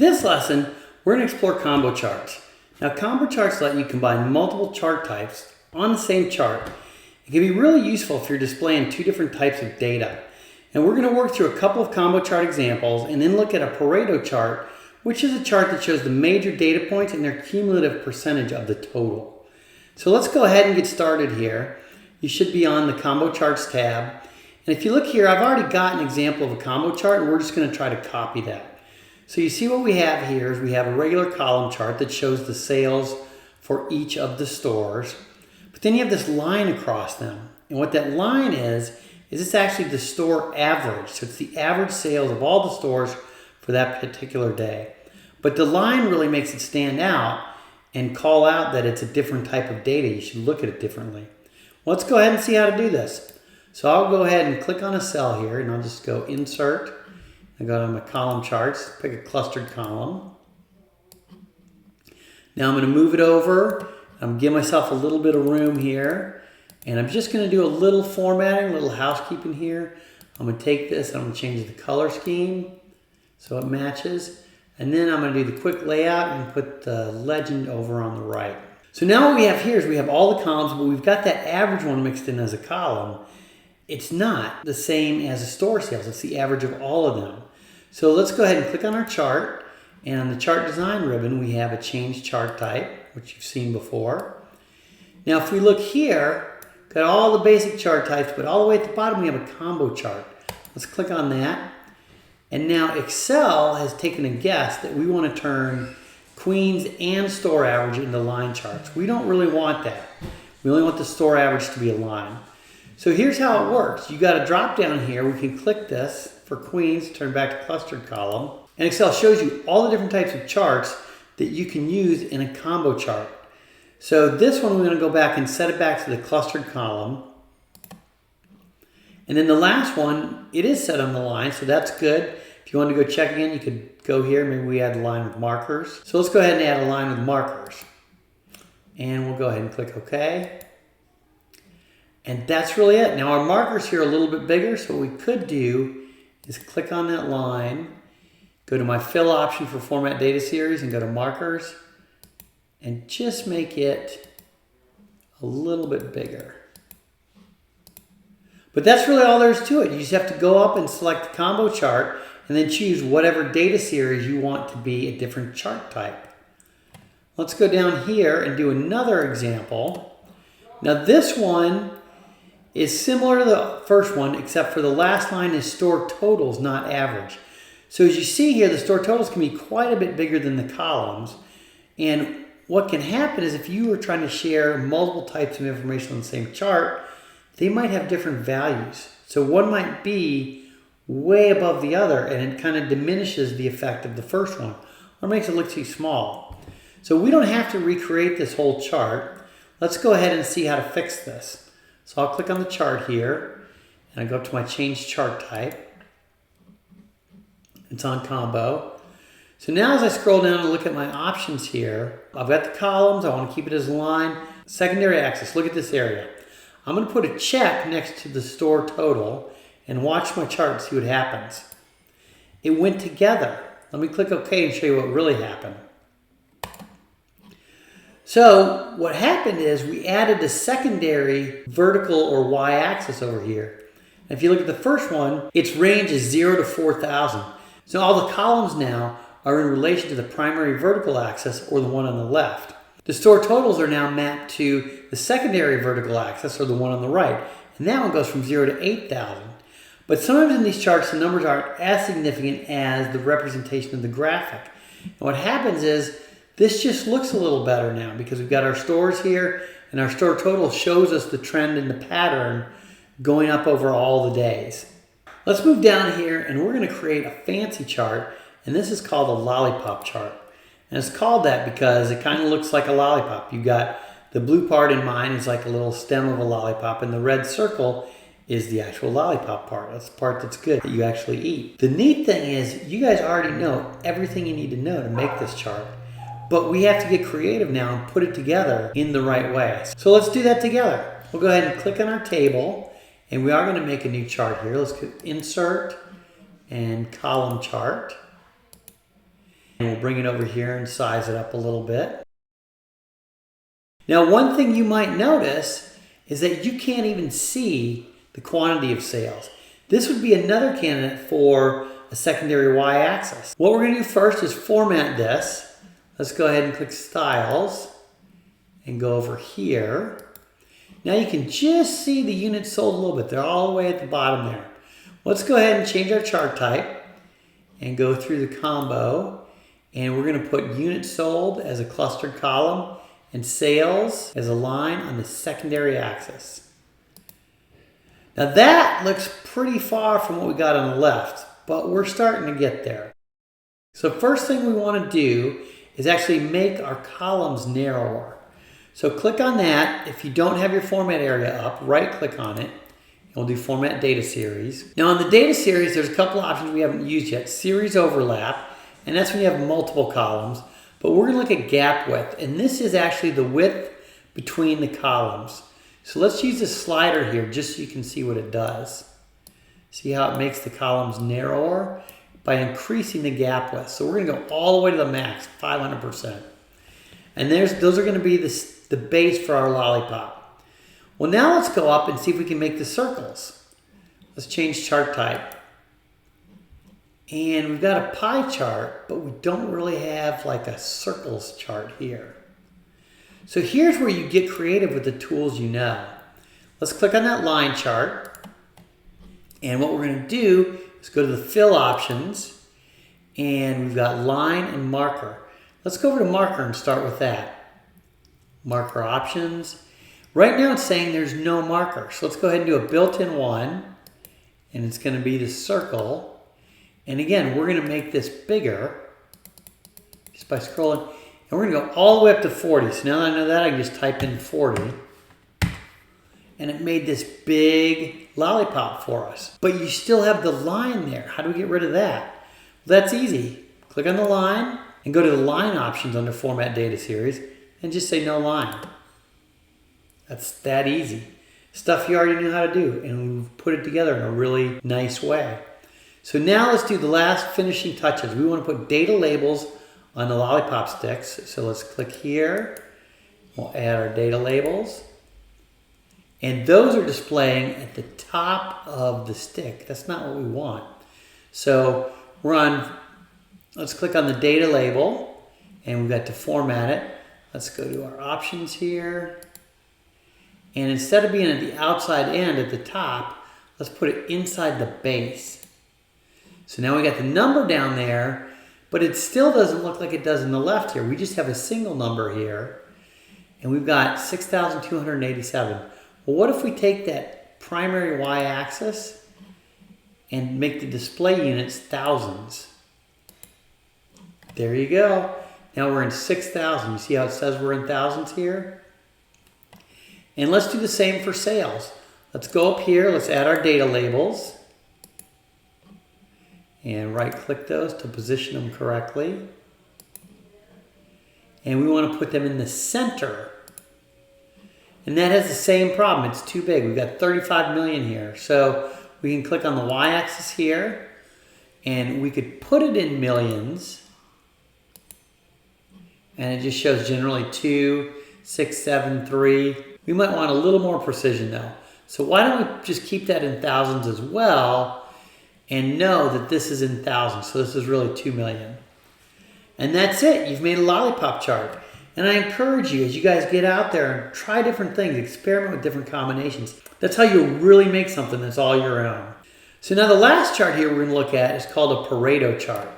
This lesson, we're going to explore combo charts. Now, combo charts let you combine multiple chart types on the same chart. It can be really useful if you're displaying two different types of data. And we're going to work through a couple of combo chart examples and then look at a pareto chart, which is a chart that shows the major data points and their cumulative percentage of the total. So let's go ahead and get started here. You should be on the combo charts tab. And if you look here, I've already got an example of a combo chart and we're just going to try to copy that. So you see what we have here is we have a regular column chart that shows the sales for each of the stores. But then you have this line across them. And what that line is it's actually the store average. So it's the average sales of all the stores for that particular day. But the line really makes it stand out and call out that it's a different type of data. You should look at it differently. Well, let's go ahead and see how to do this. So I'll go ahead and click on a cell here and I'll just go Insert. I go to my column charts, pick a clustered column. Now I'm going to move it over. I'm going to give myself a little bit of room here. And I'm just going to do a little formatting, a little housekeeping here. I'm going to take this and I'm going to change the color scheme so it matches. And then I'm going to do the quick layout and put the legend over on the right. So now what we have here is we have all the columns, but we've got that average one mixed in as a column. It's not the same as the store sales. It's the average of all of them. So let's go ahead and click on our chart. And on the chart design ribbon, we have a change chart type, which you've seen before. Now, if we look here, got all the basic chart types, but all the way at the bottom, we have a combo chart. Let's click on that. And now Excel has taken a guess that we want to turn Queens and store average into line charts. We don't really want that. We only want the store average to be a line. So here's how it works. You got a drop down here. We can click this for Queens, turn back to clustered column. And Excel shows you all the different types of charts that you can use in a combo chart. So this one, we're going to go back and set it back to the clustered column. And then the last one, it is set on the line, so that's good. If you want to go check again, you could go here. Maybe we add a line with markers. So let's go ahead and add a line with markers. And we'll go ahead and click OK. And that's really it. Now our markers here are a little bit bigger, so what we could do is click on that line, go to my fill option for format data series and go to markers and just make it a little bit bigger. But that's really all there is to it. You just have to go up and select the combo chart and then choose whatever data series you want to be a different chart type. Let's go down here and do another example. Now this one is similar to the first one, except for the last line is store totals, not average. So as you see here, the store totals can be quite a bit bigger than the columns. And what can happen is if you are trying to share multiple types of information on the same chart, they might have different values. So one might be way above the other and it kind of diminishes the effect of the first one or makes it look too small. So we don't have to recreate this whole chart. Let's go ahead and see how to fix this. So I'll click on the chart here and I go to my change chart type. It's on combo. So now as I scroll down and look at my options here, I've got the columns. I want to keep it as a line. Secondary axis, look at this area. I'm going to put a check next to the store total and watch my chart and see what happens. It went together. Let me click OK and show you what really happened. So what happened is we added the secondary vertical or y-axis over here. And if you look at the first one, its range is 0 to 4,000. So all the columns now are in relation to the primary vertical axis or the one on the left. The store totals are now mapped to the secondary vertical axis or the one on the right. And that one goes from 0 to 8,000. But sometimes in these charts, the numbers aren't as significant as the representation of the graphic. And what happens is this just looks a little better now because we've got our stores here and our store total shows us the trend and the pattern going up over all the days. Let's move down here and we're going to create a fancy chart, and this is called a lollipop chart. And it's called that because it kind of looks like a lollipop. You've got the blue part in mine is like a little stem of a lollipop, and the red circle is the actual lollipop part. That's the part that's good, that you actually eat. The neat thing is you guys already know everything you need to know to make this chart. But we have to get creative now and put it together in the right way. So let's do that together. We'll go ahead and click on our table, and we are going to make a new chart here. Let's go Insert and Column Chart. We'll bring it over here and size it up a little bit. Now, one thing you might notice is that you can't even see the quantity of sales. This would be another candidate for a secondary y-axis. What we're going to do first is format this. Let's go ahead and click Styles and go over here. Now you can just see the units sold a little bit. They're all the way at the bottom there. Let's go ahead and change our chart type and go through the combo. And we're going to put units sold as a clustered column and sales as a line on the secondary axis. Now that looks pretty far from what we got on the left, but we're starting to get there. So first thing we want to do is actually make our columns narrower. So click on that. If you don't have your format area up, right click on it. And we'll do Format Data Series. Now on the data series, there's a couple options we haven't used yet. Series overlap, and that's when you have multiple columns. But we're going to look at gap width, and this is actually the width between the columns. So let's use this slider here just so you can see what it does. See how it makes the columns narrower by increasing the gap width. So we're going to go all the way to the max, 500%. And those are going to be the base for our lollipop. Well, now let's go up and see if we can make the circles. Let's change chart type. And we've got a pie chart, but we don't really have like a circles chart here. So here's where you get creative with the tools you know. Let's click on that line chart. And what we're going to do is go to the fill options. And we've got line and marker. Let's go over to marker and start with that. Marker options. Right now it's saying there's no marker. So let's go ahead and do a built-in one. And it's going to be the circle. And again, we're going to make this bigger just by scrolling. And we're going to go all the way up to 40. So now that I know that, I can just type in 40. And it made this big lollipop for us. But you still have the line there. How do we get rid of that? Well, that's easy. Click on the line and go to the line options under Format Data Series and just say no line. That's that easy. Stuff you already knew how to do, and we've put it together in a really nice way. So now let's do the last finishing touches. We want to put data labels on the lollipop sticks. So let's click here. We'll add our data labels. And those are displaying at the top of the stick. That's not what we want. So let's click on the data label, and we've got to format it. Let's go to our options here. And instead of being at the outside end at the top, let's put it inside the base. So now we got the number down there, but it still doesn't look like it does in the left here. We just have a single number here, and we've got 6,287. Well, what if we take that primary y-axis and make the display units thousands? There you go. Now we're in 6,000. You see how it says we're in thousands here? And let's do the same for sales. Let's go up here. Let's add our data labels. And right-click those to position them correctly. And we want to put them in the center. And that has the same problem. It's too big. We've got 35 million here. So we can click on the y-axis here. And we could put it in millions. And it just shows generally 2, 6, 7, 3. We might want a little more precision though. So why don't we just keep that in thousands as well and know that this is in thousands. So this is really 2 million. And that's it. You've made a lollipop chart. And I encourage you as you guys get out there and try different things, experiment with different combinations. That's how you'll really make something that's all your own. So now the last chart here we're going to look at is called a pareto chart.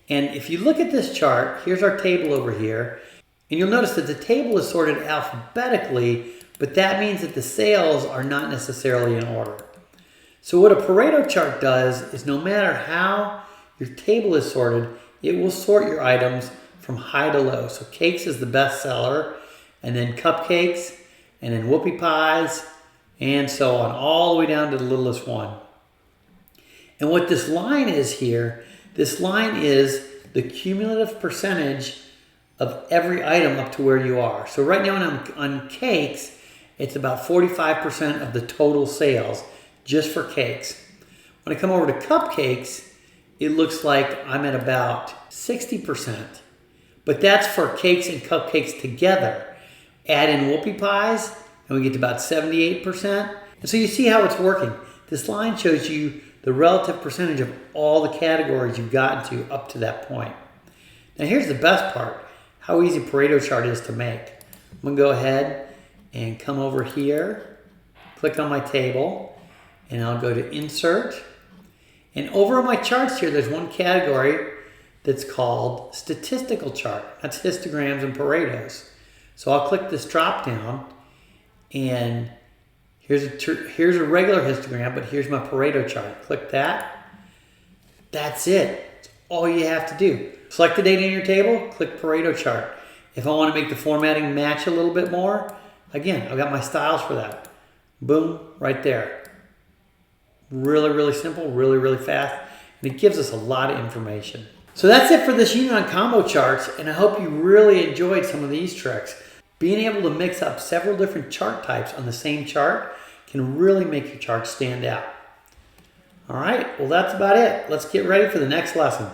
And if you look at this chart, here's our table over here. And you'll notice that the table is sorted alphabetically, but that means that the sales are not necessarily in order. So what a pareto chart does is no matter how your table is sorted, it will sort your items from high to low. So cakes is the best seller, and then cupcakes, and then whoopie pies, and so on, all the way down to the littlest one. And what this line is here, this line is the cumulative percentage of every item up to where you are. So right now when I'm on cakes, it's about 45% of the total sales just for cakes. When I come over to cupcakes, it looks like I'm at about 60%. But that's for cakes and cupcakes together. Add in whoopie pies, and we get to about 78%. And so you see how it's working. This line shows you the relative percentage of all the categories you've gotten to up to that point. Now here's the best part, how easy a Pareto chart is to make. I'm gonna go ahead and come over here, click on my table, and I'll go to Insert. And over on my charts here, there's one category that's called Statistical Chart. That's histograms and Paretos. So I'll click this drop down, and here's a regular histogram, but here's my Pareto chart. Click that. That's it. That's all you have to do. Select the data in your table, click Pareto chart. If I want to make the formatting match a little bit more, again, I've got my styles for that. Boom, right there. Really, really simple, really, really fast, and it gives us a lot of information. So that's it for this unit on combo charts, and I hope you really enjoyed some of these tricks. Being able to mix up several different chart types on the same chart can really make your chart stand out. All right, well that's about it. Let's get ready for the next lesson.